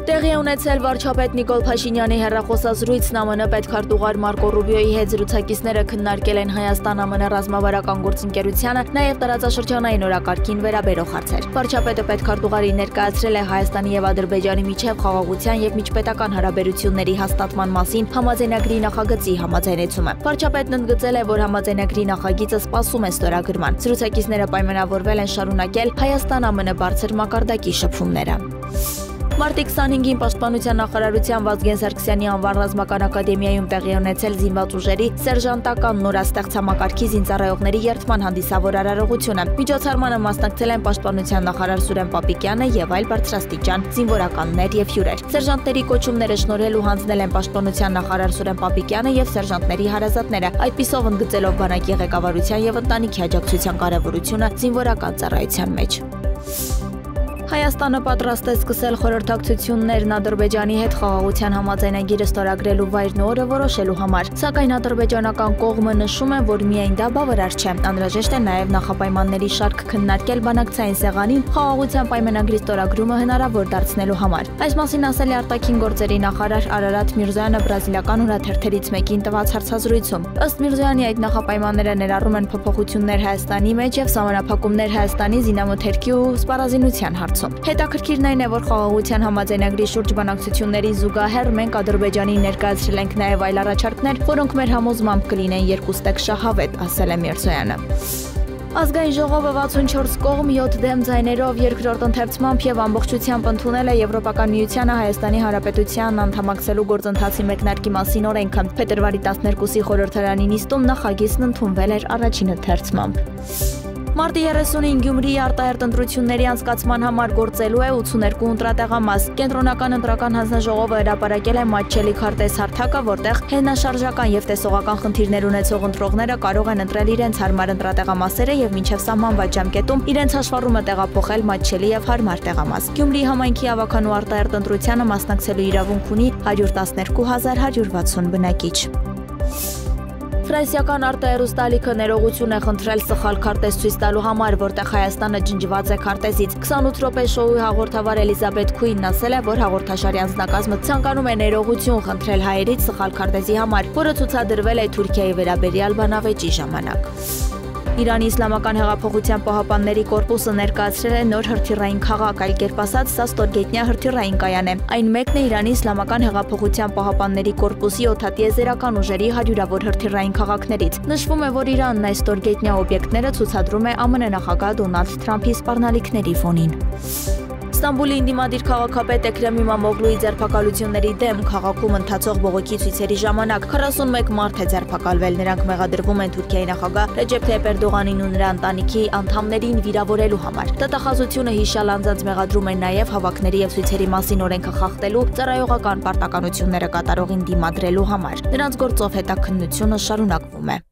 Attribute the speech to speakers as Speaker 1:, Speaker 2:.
Speaker 1: Տեղի ունեցել վարչապետ Նիկոլ Փաշինյանի հեռախոսազրույցն ԱՄՆ պետքարտուղար Մարկո Ռուբիոյի հետ զրուցակիցները քննարկել են Հայաստան-ԱՄՆ ռազմավարական գործընկերությանը, նաև տարածաշրջանային օրակարգին վերաբերող հարցեր։ Վարչապետը պետքարտուղարին ներկայացրել է Հայաստանի եւ Ադրբեջանի միջև խաղաղության եւ միջպետական հարաբերությունների հաստատման մասին համաձայնագրի նախագծի համաձայնեցումը։ Վարչապետն ընդգծել է, որ համաձայնագրի նախագիծը սպասում է ստորագրման։ Զրուցակիցները պայմանավորվել են շարունակել Հայաստան-ԱՄՆ բարձր մակարդակի շփումները։ Մարտի 25-ին Պաշտպանության նախարարության Վազգեն Սարգսյանի անվան ռազմական ակադեմիայում տեղի ունեցել զինված ուժերի սերժանտական նորաստեղծ համակարգի զինծառայողների երթման հանդիսավոր արարողությունը։ Միջոցառմանը մասնակցել են Պաշտպանության նախարար Սուրեն Պապիկյանը եւ այլ բարձրաստիճան զինվորականներ եւ հյուրեր։ Սերժանտների կոչումները շնորհել ու հանձնել են Պաշտպանության նախարար Սուրեն Պապիկյանը եւ սերժանտների հարազատները, այդպիսով ընդգծելով բանակի ղեկավարության եւ ընտանիքի աջակցության կարեւորությունը զինվորական ծառայության մեջ։ Հայաստանը պատրաստ է սկսել խորհրդակցություններն Ադրբեջանի հետ խաղաղության համաձայնագիրը ստորագրելու վայրն ու օրը որոշելու համար, սակայն ադրբեջանական կողմը նշում է, որ միայն դա բավարար չէ, անհրաժեշտ է նաև նախապայմանների շարք քննարկել բանակցային սեղանին խաղաղության պայմանագրի ստորագրումը հնարավոր դարձնելու համար։ Այս մասին ասել է արտաքին գործերի նախարար Արարատ Միրզոյանը բրազիլական օրաթերթերից մեկին տված հարցազրույցում։ Ըստ Միրզոյանի, այդ նախապայմանները ներառում են փոփոխություններ Հայաստանի մեջ եւ սահմանափակումներ Հայաստանի զինամթերքի ու սպառազինության հարցում։ Հետաքրքիրն այն է, որ խաղաղության համաձայնագրի շուրջ բանակցությունների զուգահեռ մենք Ադրբեջանին ներկայացրել ենք նաև այլ առաջարկներ, որոնք մեր համոզմամբ կլինեն երկուստեք շահավետ, ասել է Միրզոյանը։ Ազգային ժողովը 64 կողմ 7 դեմ ձայներով երկրորդ ընթերցմամբ եւ ամբողջությամբ ընդունել է Եվրոպական միությանը Հայաստանի Հանրապետության անդամակցելու գործընթացի մեկնարկի մասին օրենքը։ Փետրվարի 12-ի խորհրդարանի նիստում նախագիծն ընդունվել էր առաջին ընթերցմամբ։ Մարտի 30-ին Գյումրիի արտահերտ ընտրությունների անցկացման համար գործելու է 82 ընտրատեղամաս։ Կենտրոնական ընտրական հանձնաժողովը հրապարակել է մատչելի քարտեզ հարթակը, որտեղ հենաշարժական եւ տեսողական խնդիրներ ունեցող ընտրողները կարող են ընտրել իրենց հարմար ընտրատեղամասերը եւ մինչեւ սահմանված ժամկետում իրենց հաշվառումը տեղափոխել մատչելի եւ հարմար տեղամաս։ Գյումրիի համայնքի ավականու արտահերտ ընտրությանը մասնակցելու իրավունք ունի 112160 բնակիչ։ Ֆրանսիական արտահերոստալիքը ներողություն է խնդրել սխալ քարտեզ ցույց տալու համար, որտեղ Հայաստանը ջնջված է քարտեզից։ 28 րոպե շոուի հաղորդավար Էլիզաբեթ Քուինն ասել է, որ հաղորդաշարի անձնակազմը ցանկանում է ներողություն խնդրել հայերից սխալ քարտեզի համար, որը ցուցադրվել է Թուրքիայի վերաբերյալ բանավեճի ժամանակ։ Իրանի Իսլամական հեղափոխության պահապանների կորպուսը ներկայացրել է նոր հրթիռային քաղաք, այլ կերպ ասած, սա ստորգետնյա հրթիռային կայան է։ Այն մեկն է Իրանի Իսլամական հեղափոխության պահապանների կորպուսի օդատիեզերական ուժերի հարյուրավոր հրթիռային քաղաքներից։ Նշվում է, որ Իրանն այս ստորգետնյա օբյեկտները ցուցադրում է ԱՄՆ նախագահ Դոնալդ Թրամփի սպառնալիքների ֆոնին։ Ստամբուլի ընդդիմադիր քաղաքապետ Էքրեմ Իմամօղլուի ձերբակալությունների դեմ քաղաքում ընթացող բողոքի ցույցերի ժամանակ 41 մարդ է ձերբակալվել։ Նրանք մեղադրվում են Թուրքիայի նախագահ Ռեջեփ Թայիփ Էրդողանին ու նրա ընտանիքի անդամներին վիրավորելու համար։ Դատախազությունը հիշյալ անձանց մեղադրում են նաև հավաքների եւ ցույցերի մասին օրենքը խախտելու, ծառայողական պարտականությունները կատարողին դիմադրելու համար։ Նրանց գործով հետաքննությունը շարունակվում է։